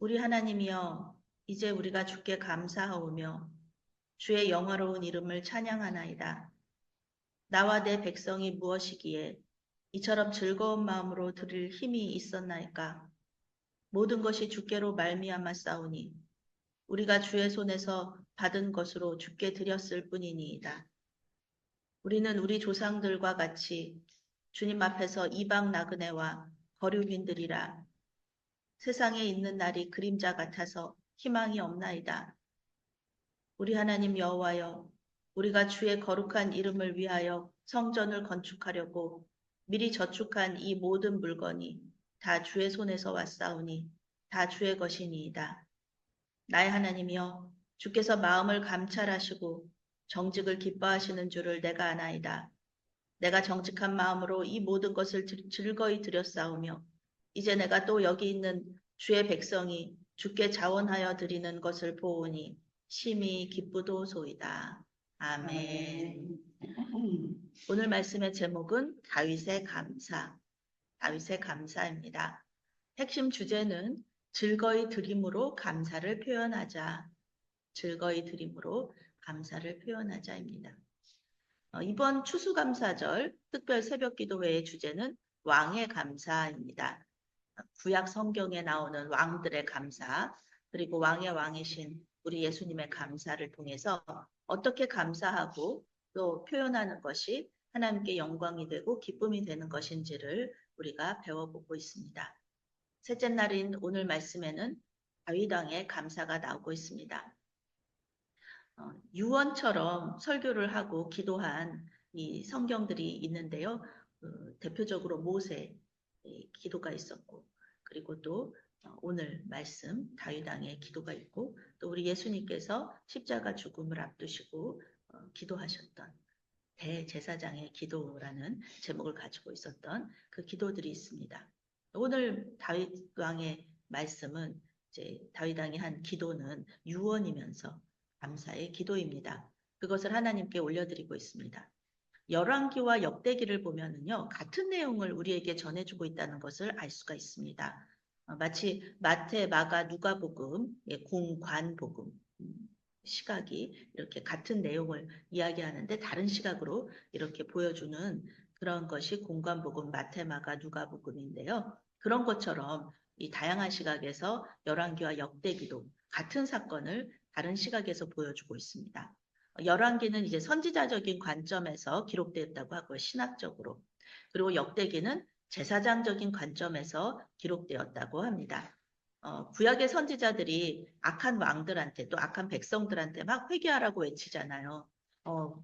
우리 하나님이여, 이제 우리가 주께 감사하오며 주의 영화로운 이름을 찬양하나이다. 나와 내 백성이 무엇이기에 이처럼 즐거운 마음으로 드릴 힘이 있었나이까? 모든 것이 주께로 말미암아 싸우니 우리가 주의 손에서 받은 것으로 주께 드렸을 뿐이니이다. 우리는 우리 조상들과 같이 주님 앞에서 이방 나그네와 거류민들이라. 세상에 있는 날이 그림자 같아서 희망이 없나이다. 우리 하나님 여호와여, 우리가 주의 거룩한 이름을 위하여 성전을 건축하려고 미리 저축한 이 모든 물건이 다 주의 손에서 왔사오니 다 주의 것이니이다. 나의 하나님이여, 주께서 마음을 감찰하시고 정직을 기뻐하시는 줄을 내가 아나이다. 내가 정직한 마음으로 이 모든 것을 즐거이 드렸사오며 이제 내가 또 여기 있는 주의 백성이 주께 자원하여 드리는 것을 보오니 심히 기쁘도소이다. 아멘. 오늘 말씀의 제목은 다윗의 감사, 다윗의 감사입니다. 핵심 주제는 즐거이 드림으로 감사를 표현하자, 즐거이 드림으로 감사를 표현하자입니다. 이번 추수감사절 특별 새벽기도회의 주제는 왕의 감사입니다. 구약 성경에 나오는 왕들의 감사, 그리고 왕의 왕이신 우리 예수님의 감사를 통해서 어떻게 감사하고 또 표현하는 것이 하나님께 영광이 되고 기쁨이 되는 것인지를 우리가 배워보고 있습니다. 셋째 날인 오늘 말씀에는 다윗 왕의 감사가 나오고 있습니다. 유언처럼 설교를 하고 기도한 이 성경들이 있는데요. 대표적으로 모세 기도가 있었고, 그리고 또 오늘 말씀 다윗 왕의 기도가 있고, 또 우리 예수님께서 십자가 죽음을 앞두시고 기도하셨던 대제사장의 기도라는 제목을 가지고 있었던 그 기도들이 있습니다. 오늘 다윗 왕의 말씀은 이제 다윗 왕이 한 기도는 유언이면서 감사의 기도입니다. 그것을 하나님께 올려드리고 있습니다. 열왕기와 역대기를 보면은요, 같은 내용을 우리에게 전해주고 있다는 것을 알 수가 있습니다. 마치 마태, 마가, 누가복음, 공관복음 시각이 이렇게 같은 내용을 이야기하는데 다른 시각으로 이렇게 보여주는 그런 것이 공관복음, 마태, 마가, 누가복음인데요. 그런 것처럼 이 다양한 시각에서 열왕기와 역대기도 같은 사건을 다른 시각에서 보여주고 있습니다. 열왕기는 이제 선지자적인 관점에서 기록되었다고 하고 신학적으로, 그리고 역대기는 제사장적인 관점에서 기록되었다고 합니다. 구약의 선지자들이 악한 왕들한테 또 악한 백성들한테 막 회개하라고 외치잖아요.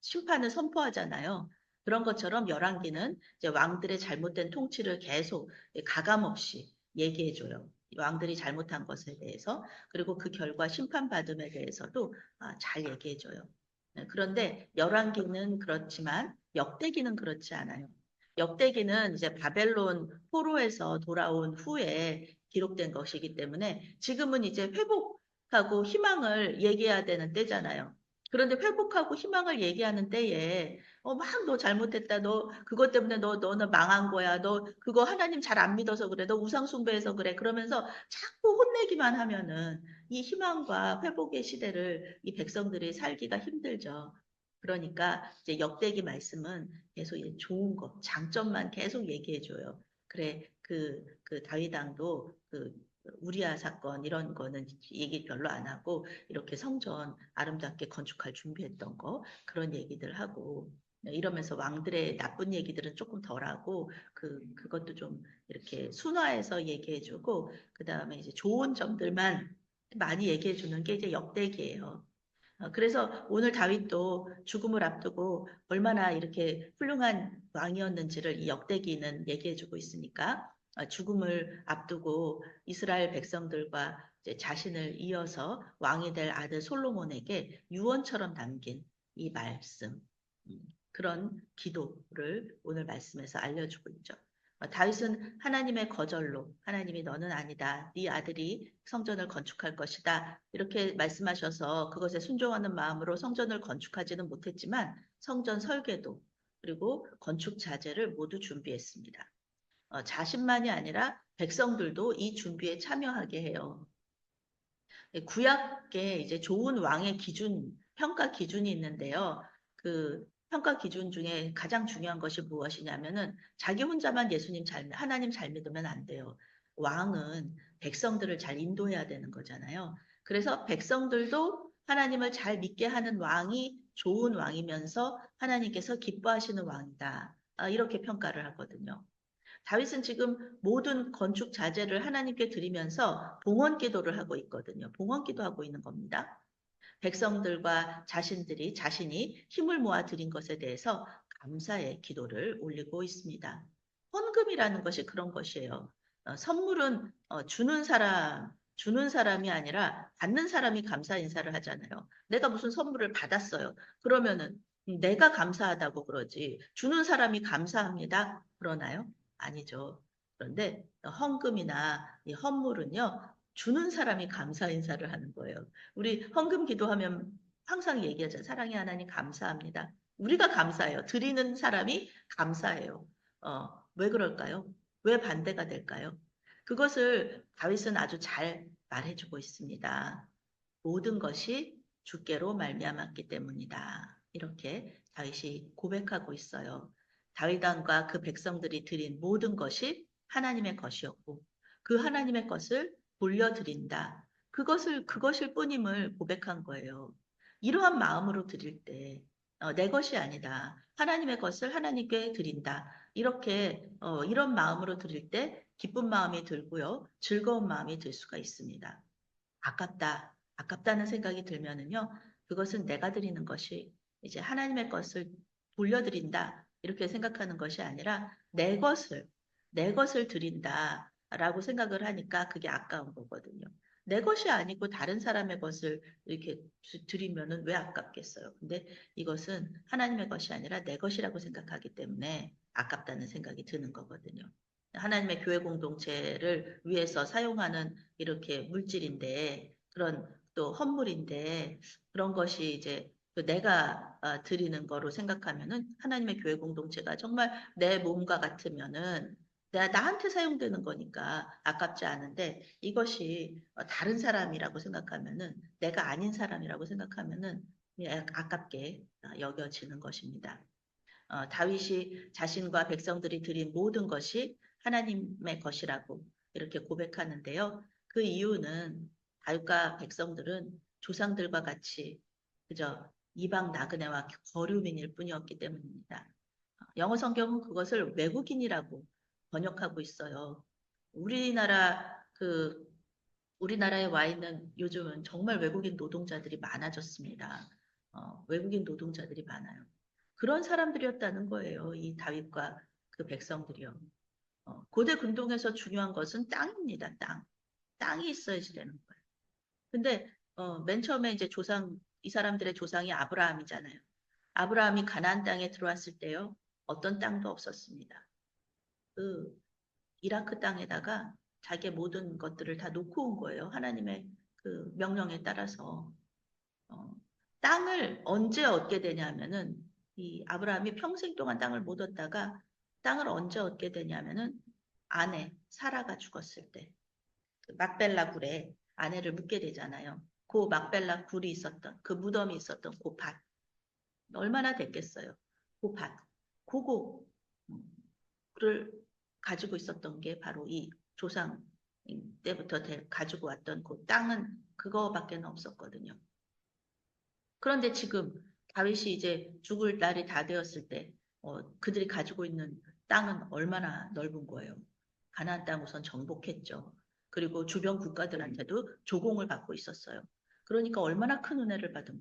심판을 선포하잖아요. 그런 것처럼 열왕기는 이제 왕들의 잘못된 통치를 계속 가감없이 얘기해줘요. 왕들이 잘못한 것에 대해서, 그리고 그 결과 심판받음에 대해서도 잘 얘기해줘요. 네, 그런데 열왕기는 그렇지만 역대기는 그렇지 않아요. 역대기는 이제 바벨론 포로에서 돌아온 후에 기록된 것이기 때문에 지금은 이제 회복하고 희망을 얘기해야 되는 때잖아요. 그런데 회복하고 희망을 얘기하는 때에 막 너 잘못했다. 너 그것 때문에 너는 망한 거야. 너 그거 하나님 잘 안 믿어서 그래. 너 우상 숭배해서 그래. 그러면서 자꾸 혼내기만 하면은 이 희망과 회복의 시대를 이 백성들이 살기가 힘들죠. 그러니까 이제 역대기 말씀은 계속 좋은 것, 장점만 계속 얘기해줘요. 그래, 그 다윗 왕도 그 우리아 사건 이런 거는 얘기 별로 안 하고 이렇게 성전 아름답게 건축할 준비했던 거 그런 얘기들 하고 이러면서 왕들의 나쁜 얘기들은 조금 덜하고 그것도 좀 이렇게 순화해서 얘기해주고 그 다음에 이제 좋은 점들만 많이 얘기해주는 게 이제 역대기예요. 그래서 오늘 다윗도 죽음을 앞두고 얼마나 이렇게 훌륭한 왕이었는지를 이 역대기는 얘기해주고 있으니까 죽음을 앞두고 이스라엘 백성들과 이제 자신을 이어서 왕이 될 아들 솔로몬에게 유언처럼 남긴 이 말씀, 그런 기도를 오늘 말씀에서 알려주고 있죠. 다윗은 하나님의 거절로 하나님이 너는 아니다. 네 아들이 성전을 건축할 것이다. 이렇게 말씀하셔서 그것에 순종하는 마음으로 성전을 건축하지는 못했지만 성전 설계도 그리고 건축 자재를 모두 준비했습니다. 자신만이 아니라 백성들도 이 준비에 참여하게 해요. 구약에 이제 좋은 왕의 기준, 평가 기준이 있는데요. 그 평가 기준 중에 가장 중요한 것이 무엇이냐면은 자기 혼자만 하나님 잘 믿으면 안 돼요. 왕은 백성들을 잘 인도해야 되는 거잖아요. 그래서 백성들도 하나님을 잘 믿게 하는 왕이 좋은 왕이면서 하나님께서 기뻐하시는 왕이다. 이렇게 평가를 하거든요. 다윗은 지금 모든 건축 자재를 하나님께 드리면서 봉헌 기도를 하고 있거든요. 봉헌 기도하고 있는 겁니다. 백성들과 자신이 힘을 모아 드린 것에 대해서 감사의 기도를 올리고 있습니다. 헌금이라는 것이 그런 것이에요. 선물은 주는 사람이 아니라 받는 사람이 감사 인사를 하잖아요. 내가 무슨 선물을 받았어요. 그러면은 내가 감사하다고 그러지. 주는 사람이 감사합니다. 그러나요? 아니죠. 그런데 헌금이나 이 헌물은요, 주는 사람이 감사 인사를 하는 거예요. 우리 헌금 기도하면 항상 얘기하죠. 사랑의 하나님 감사합니다. 우리가 감사해요. 드리는 사람이 감사해요. 왜 그럴까요? 왜 반대가 될까요? 그것을 다윗은 아주 잘 말해주고 있습니다. 모든 것이 주께로 말미암았기 때문이다. 이렇게 다윗이 고백하고 있어요. 다윗 왕과 그 백성들이 드린 모든 것이 하나님의 것이었고 그 하나님의 것을 돌려드린다. 그것일 뿐임을 고백한 거예요. 이러한 마음으로 드릴 때, 내 것이 아니다. 하나님의 것을 하나님께 드린다. 이런 마음으로 드릴 때 기쁜 마음이 들고요. 즐거운 마음이 들 수가 있습니다. 아깝다는 생각이 들면은요, 그것은 내가 드리는 것이 이제 하나님의 것을 돌려드린다. 이렇게 생각하는 것이 아니라 내 것을 드린다라고 생각을 하니까 그게 아까운 거거든요. 내 것이 아니고 다른 사람의 것을 이렇게 드리면은 왜 아깝겠어요? 근데 이것은 하나님의 것이 아니라 내 것이라고 생각하기 때문에 아깝다는 생각이 드는 거거든요. 하나님의 교회 공동체를 위해서 사용하는 이렇게 물질인데 그런 또 헌물인데 그런 것이 이제 또 내가 드리는 거로 생각하면은 하나님의 교회 공동체가 정말 내 몸과 같으면은 나한테 사용되는 거니까 아깝지 않은데 이것이 다른 사람이라고 생각하면은 내가 아닌 사람이라고 생각하면은 아깝게 여겨지는 것입니다. 다윗이 자신과 백성들이 드린 모든 것이 하나님의 것이라고 이렇게 고백하는데요. 그 이유는 다윗과 백성들은 조상들과 같이 그저 이방 나그네와 거류민일 뿐이었기 때문입니다. 영어 성경은 그것을 외국인이라고 번역하고 있어요. 우리나라 우리나라에 와 있는 요즘은 정말 외국인 노동자들이 많아졌습니다. 외국인 노동자들이 많아요. 그런 사람들이었다는 거예요. 이 다윗과 그 백성들이요. 고대 근동에서 중요한 것은 땅입니다. 땅. 땅이 있어야지 되는 거예요. 근데 맨 처음에 이제 이 사람들의 조상이 아브라함이잖아요. 아브라함이 가나안 땅에 들어왔을 때요. 어떤 땅도 없었습니다. 그 이라크 땅에다가 자기의 모든 것들을 다 놓고 온 거예요. 하나님의 그 명령에 따라서. 어, 땅을 언제 얻게 되냐면은 이 아브라함이 평생 동안 땅을 못 얻다가 땅을 언제 얻게 되냐면은 아내 사라가 죽었을 때 그 막벨라 굴에 아내를 묻게 되잖아요. 그 막벨라 굴이 있었던 그 무덤이 있었던 그 밭. 얼마나 됐겠어요. 그 밭. 그거를 가지고 있었던 게 바로 이 조상 때부터 가지고 왔던 그 땅은 그거밖에 없었거든요. 그런데 지금 다윗이 이제 죽을 날이 다 되었을 때 그들이 가지고 있는 땅은 얼마나 넓은 거예요. 가나안 땅 우선 정복했죠. 그리고 주변 국가들한테도 조공을 받고 있었어요. 그러니까 얼마나 큰 은혜를 받은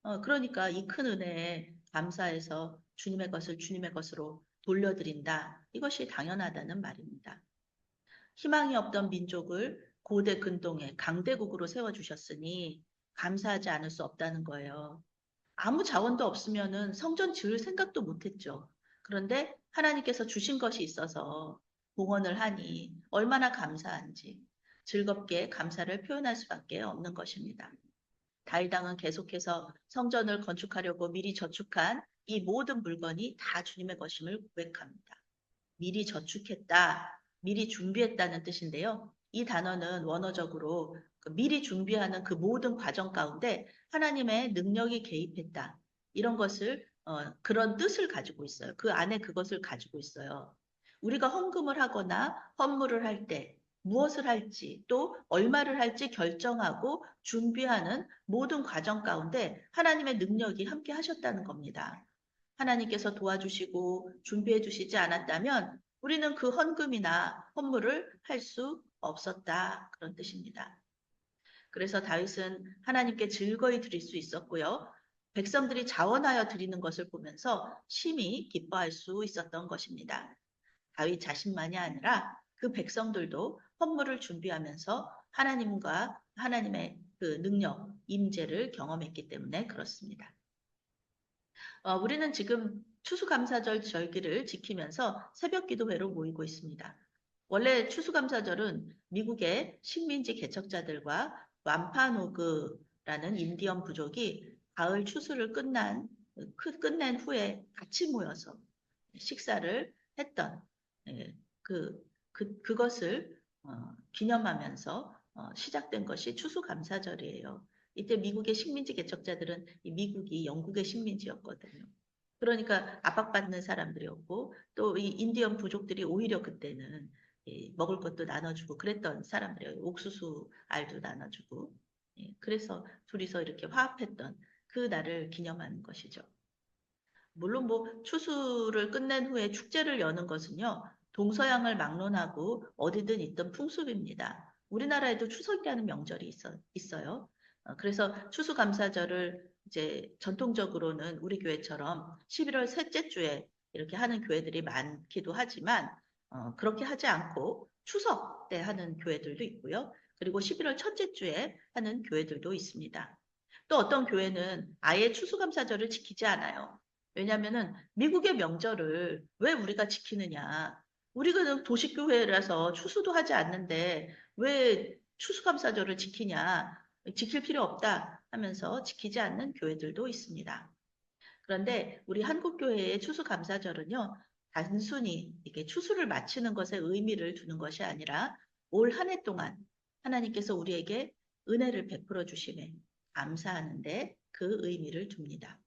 거예요. 그러니까 이 큰 은혜에 감사해서 주님의 것을 주님의 것으로 돌려드린다. 이것이 당연하다는 말입니다. 희망이 없던 민족을 고대 근동의 강대국으로 세워주셨으니 감사하지 않을 수 없다는 거예요. 아무 자원도 없으면은 성전 지을 생각도 못했죠. 그런데 하나님께서 주신 것이 있어서 봉헌을 하니 얼마나 감사한지 즐겁게 감사를 표현할 수밖에 없는 것입니다. 다윗왕은 계속해서 성전을 건축하려고 미리 저축한 이 모든 물건이 다 주님의 것임을 고백합니다. 미리 저축했다, 미리 준비했다는 뜻인데요. 이 단어는 원어적으로 미리 준비하는 그 모든 과정 가운데 하나님의 능력이 개입했다. 이런 것을 그런 뜻을 가지고 있어요. 그 안에 그것을 가지고 있어요. 우리가 헌금을 하거나 헌물을 할 때 무엇을 할지 또 얼마를 할지 결정하고 준비하는 모든 과정 가운데 하나님의 능력이 함께 하셨다는 겁니다. 하나님께서 도와주시고 준비해 주시지 않았다면 우리는 그 헌금이나 헌물을 할 수 없었다. 그런 뜻입니다. 그래서 다윗은 하나님께 즐거이 드릴 수 있었고요. 백성들이 자원하여 드리는 것을 보면서 심히 기뻐할 수 있었던 것입니다. 다윗 자신만이 아니라 그 백성들도 헌물을 준비하면서 하나님과 하나님의 그 능력, 임재를 경험했기 때문에 그렇습니다. 우리는 지금 추수감사절 절기를 지키면서 새벽 기도회로 모이고 있습니다. 원래 추수감사절은 미국의 식민지 개척자들과 완파노그라는 인디언 부족이 가을 추수를 끝낸 후에 같이 모여서 식사를 했던 그것을 기념하면서 시작된 것이 추수감사절이에요. 이때 미국의 식민지 개척자들은 이 미국이 영국의 식민지였거든요. 그러니까 압박받는 사람들이었고 또 이 인디언 부족들이 오히려 그때는 먹을 것도 나눠주고 그랬던 사람들이에요. 옥수수 알도 나눠주고. 그래서 둘이서 이렇게 화합했던 그 날을 기념하는 것이죠. 물론 뭐 추수를 끝낸 후에 축제를 여는 것은요. 동서양을 막론하고 어디든 있던 풍습입니다. 우리나라에도 추석이라는 명절이 있어요. 그래서 추수감사절을 이제 전통적으로는 우리 교회처럼 11월 셋째 주에 이렇게 하는 교회들이 많기도 하지만 그렇게 하지 않고 추석 때 하는 교회들도 있고요. 그리고 11월 첫째 주에 하는 교회들도 있습니다. 또 어떤 교회는 아예 추수감사절을 지키지 않아요. 왜냐하면은 미국의 명절을 왜 우리가 지키느냐. 우리가 도시교회라서 추수도 하지 않는데 왜 추수감사절을 지키냐. 지킬 필요 없다 하면서 지키지 않는 교회들도 있습니다. 그런데 우리 한국교회의 추수감사절은요. 단순히 이게 추수를 마치는 것에 의미를 두는 것이 아니라 올 한 해 동안 하나님께서 우리에게 은혜를 베풀어 주심에 감사하는데 그 의미를 둡니다.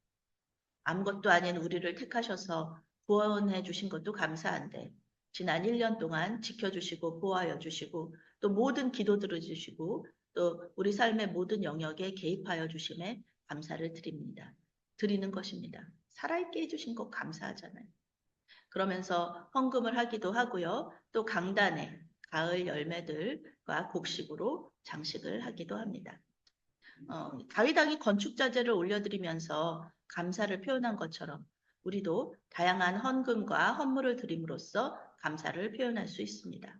아무것도 아닌 우리를 택하셔서 구원해 주신 것도 감사한데 지난 1년 동안 지켜주시고 보호하여 주시고 또 모든 기도 들어주시고 또 우리 삶의 모든 영역에 개입하여 주심에 감사를 드리는 것입니다. 살아있게 해주신 것 감사하잖아요. 그러면서 헌금을 하기도 하고요. 또 강단에 가을 열매들과 곡식으로 장식을 하기도 합니다. 다윗 왕이 건축자재를 올려드리면서 감사를 표현한 것처럼 우리도 다양한 헌금과 헌물을 드림으로써 감사를 표현할 수 있습니다.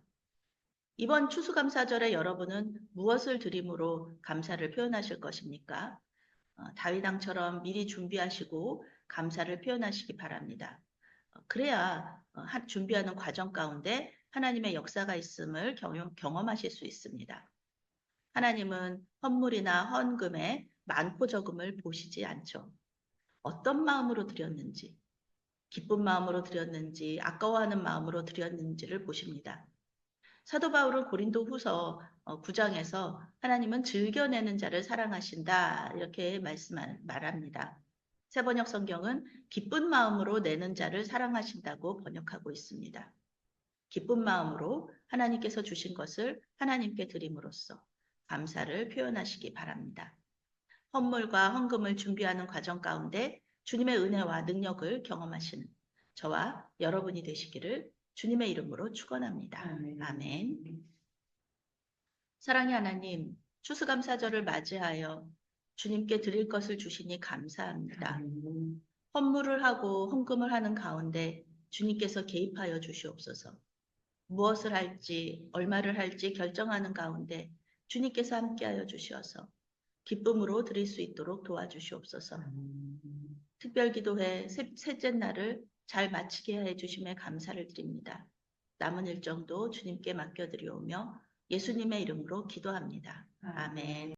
이번 추수감사절에 여러분은 무엇을 드림으로 감사를 표현하실 것입니까? 다윗 왕처럼 미리 준비하시고 감사를 표현하시기 바랍니다. 그래야 준비하는 과정 가운데 하나님의 역사가 있음을 경험하실 수 있습니다. 하나님은 헌물이나 헌금에 많고 적음을 보시지 않죠. 어떤 마음으로 드렸는지, 기쁜 마음으로 드렸는지, 아까워하는 마음으로 드렸는지를 보십니다. 사도 바울은 고린도 후서 9장에서 하나님은 즐겨내는 자를 사랑하신다 이렇게 말합니다. 새번역 성경은 기쁜 마음으로 내는 자를 사랑하신다고 번역하고 있습니다. 기쁜 마음으로 하나님께서 주신 것을 하나님께 드림으로써 감사를 표현하시기 바랍니다. 헌물과 헌금을 준비하는 과정 가운데 주님의 은혜와 능력을 경험하시는 저와 여러분이 되시기를 주님의 이름으로 축원합니다. 아멘. 사랑의 하나님, 추수감사절을 맞이하여 주님께 드릴 것을 주시니 감사합니다. 헌물을 하고 헌금을 하는 가운데 주님께서 개입하여 주시옵소서. 무엇을 할지, 얼마를 할지 결정하는 가운데 주님께서 함께하여 주시어서 기쁨으로 드릴 수 있도록 도와주시옵소서. 특별기도회 셋째 날을 잘 마치게 해주심에 감사를 드립니다. 남은 일정도 주님께 맡겨드리오며 예수님의 이름으로 기도합니다. 아멘.